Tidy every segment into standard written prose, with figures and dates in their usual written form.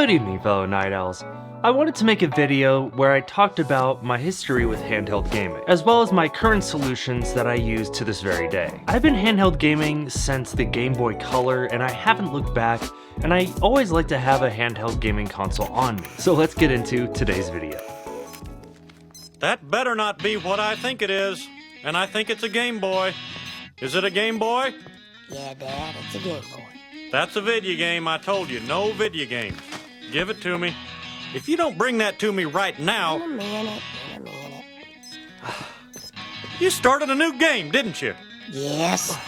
Good evening, fellow night owls. I wanted to make a video where I talked about my history with handheld gaming, as well as my current solutions that I use to this very day. I've been handheld gaming since the Game Boy Color, and I haven't looked back, and I always like to have a handheld gaming console on me. So let's get into today's video. That better not be what I think it is, and I think it's a Game Boy. Is it a Game Boy? Yeah, Dad, it's a Game Boy. That's a video game, I told you, no video games. Give it to me. If you don't bring that to me right now... In a minute. You started a new game, didn't you? Yes.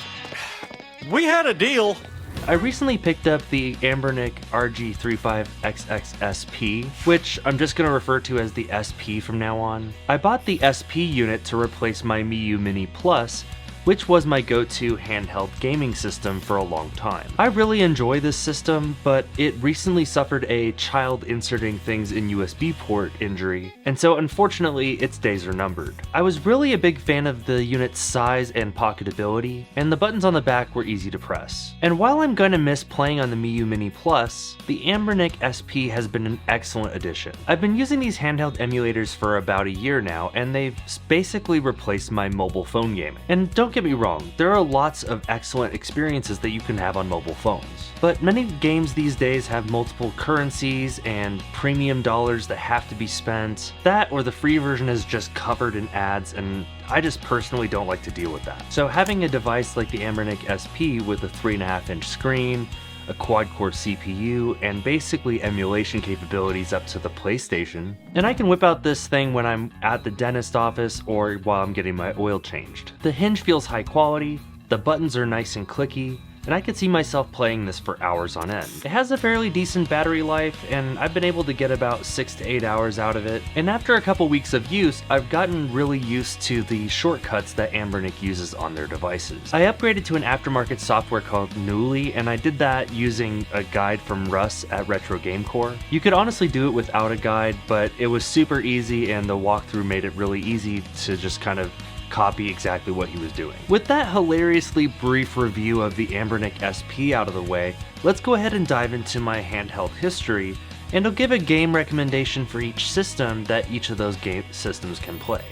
We had a deal. I recently picked up the Anbernic RG35XXSP, which I'm just going to refer to as the SP from now on. I bought the SP unit to replace my Miyoo Mini Plus, which was my go-to handheld gaming system for a long time. I really enjoy this system, but it recently suffered a child inserting things in USB port injury, and so unfortunately its days are numbered. I was really a big fan of the unit's size and pocketability, and the buttons on the back were easy to press. And while I'm gonna miss playing on the Miyoo Mini Plus, the Anbernic SP has been an excellent addition. I've been using these handheld emulators for about a year now, and they've basically replaced my mobile phone gaming. And don't get me wrong, there are lots of excellent experiences that you can have on mobile phones. But many games these days have multiple currencies and premium dollars that have to be spent. That or the free version is just covered in ads, and I just personally don't like to deal with that. So having a device like the Anbernic SP with a 3.5-inch screen, a quad-core CPU, and basically emulation capabilities up to the PlayStation. And I can whip out this thing when I'm at the dentist office or while I'm getting my oil changed. The hinge feels high quality, the buttons are nice and clicky, and I could see myself playing this for hours on end. It has a fairly decent battery life, and I've been able to get about 6 to 8 hours out of it. And after a couple weeks of use, I've gotten really used to the shortcuts that Anbernic uses on their devices. I upgraded to an aftermarket software called Newly, and I did that using a guide from Russ at Retro Game Core. You could honestly do it without a guide, but it was super easy, and the walkthrough made it really easy to just kind of copy exactly what he was doing. With that hilariously brief review of the Anbernic SP out of the way, let's go ahead and dive into my handheld history, and I'll give a game recommendation for each system that each of those game systems can play.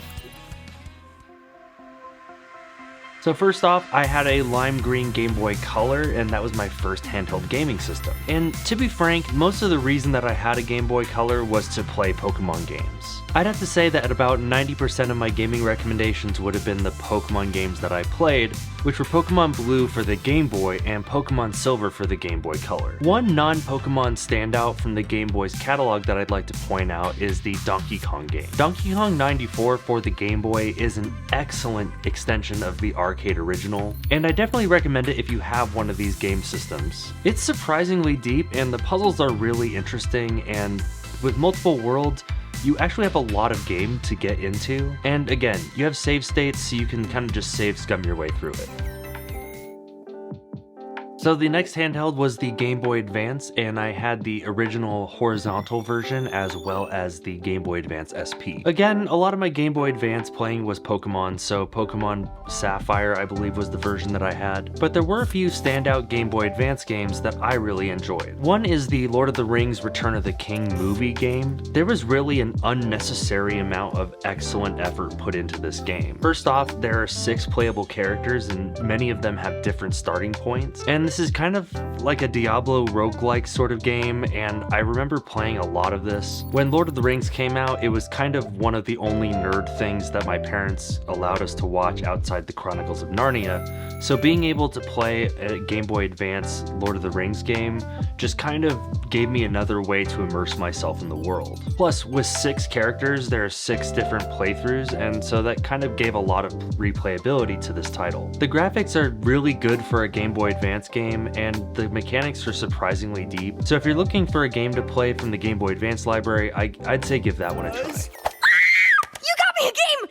So first off, I had a lime green Game Boy Color, and that was my first handheld gaming system. And to be frank, most of the reason that I had a Game Boy Color was to play Pokemon games. I'd have to say that about 90% of my gaming recommendations would have been the Pokemon games that I played, which were Pokemon Blue for the Game Boy and Pokemon Silver for the Game Boy Color. One non-Pokemon standout from the Game Boy's catalog that I'd like to point out is the Donkey Kong game. Donkey Kong 94 for the Game Boy is an excellent extension of the arcade original, and I definitely recommend it if you have one of these game systems. It's surprisingly deep, and the puzzles are really interesting, and with multiple worlds, you actually have a lot of game to get into. And again, you have save states, so you can kind of just scum your way through it. So the next handheld was the Game Boy Advance, and I had the original horizontal version as well as the Game Boy Advance SP. Again, a lot of my Game Boy Advance playing was Pokemon, so Pokemon Sapphire I believe was the version that I had. But there were a few standout Game Boy Advance games that I really enjoyed. One is the Lord of the Rings Return of the King movie game. There was really an unnecessary amount of excellent effort put into this game. First off, there are 6 playable characters, and many of them have different starting points. And this is kind of like a Diablo roguelike sort of game, and I remember playing a lot of this. When Lord of the Rings came out, it was kind of one of the only nerd things that my parents allowed us to watch outside the Chronicles of Narnia, so being able to play a Game Boy Advance Lord of the Rings game just kind of gave me another way to immerse myself in the world. Plus, with 6 characters, there are 6 different playthroughs, and so that kind of gave a lot of replayability to this title. The graphics are really good for a Game Boy Advance game, and the mechanics are surprisingly deep. So if you're looking for a game to play from the Game Boy Advance library, I'd say give that one a try. You got me a game!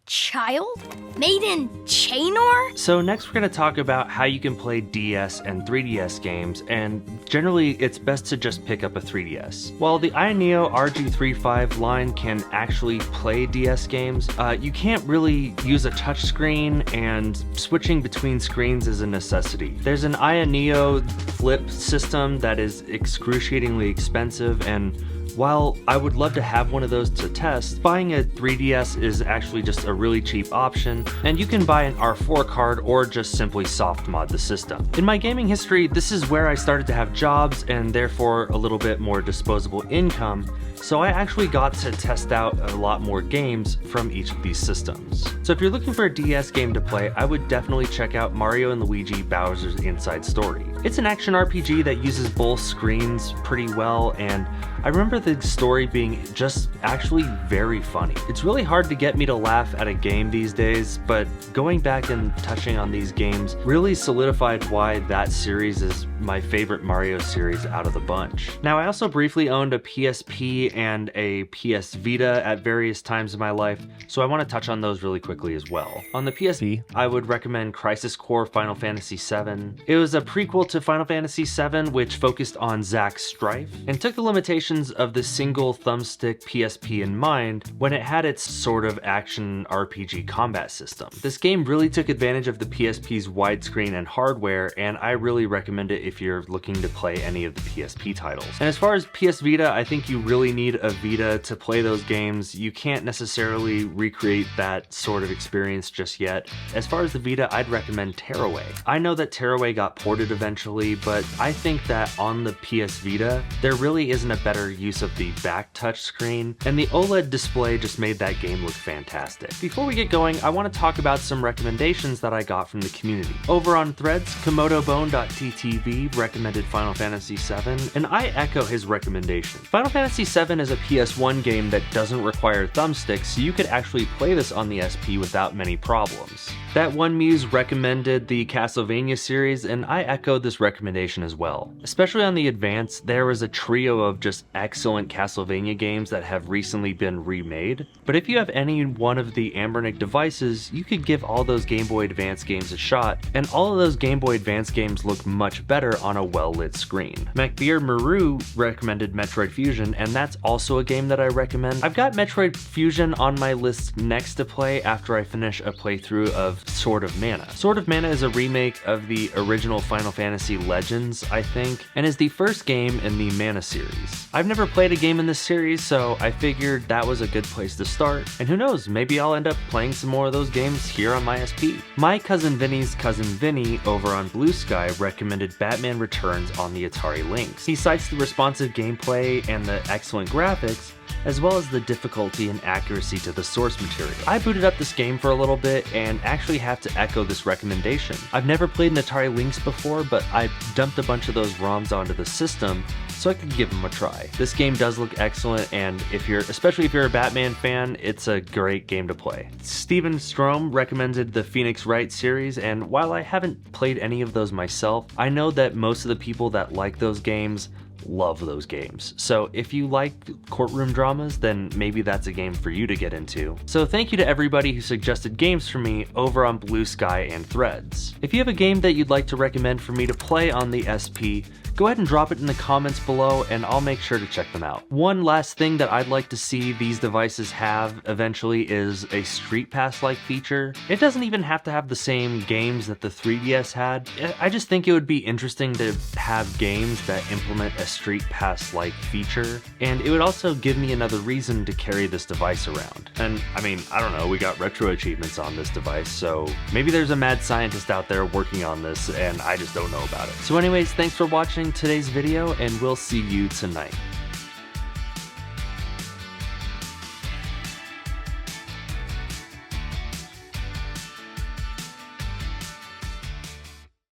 child? Made in Chainor? So next we're going to talk about how you can play DS and 3DS games, and generally it's best to just pick up a 3DS. While the iNeo RG35 line can actually play DS games, you can't really use a touchscreen, and switching between screens is a necessity. There's an iNeo flip system that is excruciatingly expensive, and while I would love to have one of those to test, buying a 3DS is actually just a really cheap option, and you can buy an R4 card or just simply soft mod the system. In my gaming history, this is where I started to have jobs and therefore a little bit more disposable income, so I actually got to test out a lot more games from each of these systems. So if you're looking for a DS game to play, I would definitely check out Mario & Luigi Bowser's Inside Story. It's an action RPG that uses both screens pretty well, and I remember the story being just actually very funny. It's really hard to get me to laugh at a game these days, but going back and touching on these games really solidified why that series is my favorite Mario series out of the bunch. Now, I also briefly owned a PSP and a PS Vita at various times in my life, so I want to touch on those really quickly as well. On the PSP, I would recommend Crisis Core Final Fantasy VII. It was a prequel to Final Fantasy VII, which focused on Zack's strife, and took the limitations of the single thumbstick PSP in mind when it had its sort of action RPG combat system. This game really took advantage of the PSP's widescreen and hardware, and I really recommend it if you're looking to play any of the PSP titles. And as far as PS Vita, I think you really need a Vita to play those games. You can't necessarily recreate that sort of experience just yet. As far as the Vita, I'd recommend Tearaway. I know that Tearaway got ported eventually, but I think that on the PS Vita, there really isn't a better use of the back touch screen, and the OLED display just made that game look fantastic. Before we get going, I want to talk about some recommendations that I got from the community. Over on Threads, KomodoBone.ttv recommended Final Fantasy VII, and I echo his recommendation. Final Fantasy VII is a PS1 game that doesn't require thumbsticks, so you could actually play this on the SP without many problems. That One Muse recommended the Castlevania series, and I echoed this recommendation as well. Especially on the Advance, there was a trio of just excellent Castlevania games that have recently been remade, but if you have any one of the Anbernic devices, you could give all those Game Boy Advance games a shot, and all of those Game Boy Advance games look much better on a well-lit screen. MacBeer Maru recommended Metroid Fusion, and that's also a game that I recommend. I've got Metroid Fusion on my list next to play after I finish a playthrough of Sword of Mana. Sword of Mana is a remake of the original Final Fantasy Legends, I think, and is the first game in the Mana series. I've never played a game in this series, so I figured that was a good place to start, and who knows, maybe I'll end up playing some more of those games here on my SP. My cousin Vinny's cousin Vinny over on Bluesky recommended Batman Returns on the Atari Lynx. He cites the responsive gameplay and the excellent graphics, as well as the difficulty and accuracy to the source material. I booted up this game for a little bit and actually have to echo this recommendation. I've never played an Atari Lynx before, but I dumped a bunch of those ROMs onto the system so I could give them a try. This game does look excellent, and especially if you're a Batman fan, it's a great game to play. Steven Strom recommended the Phoenix Wright series, and while I haven't played any of those myself, I know that most of the people that like those games love those games. So if you like courtroom dramas, then maybe that's a game for you to get into. So thank you to everybody who suggested games for me over on Bluesky and Threads. If you have a game that you'd like to recommend for me to play on the SP, go ahead and drop it in the comments below and I'll make sure to check them out. One last thing that I'd like to see these devices have eventually is a Street Pass-like feature. It doesn't even have to have the same games that the 3DS had. I just think it would be interesting to have games that implement a Street Pass-like feature, and it would also give me another reason to carry this device around. And I mean, I don't know, we got retro achievements on this device, so maybe there's a mad scientist out there working on this and I just don't know about it. So anyways, thanks for watching today's video, and we'll see you tonight.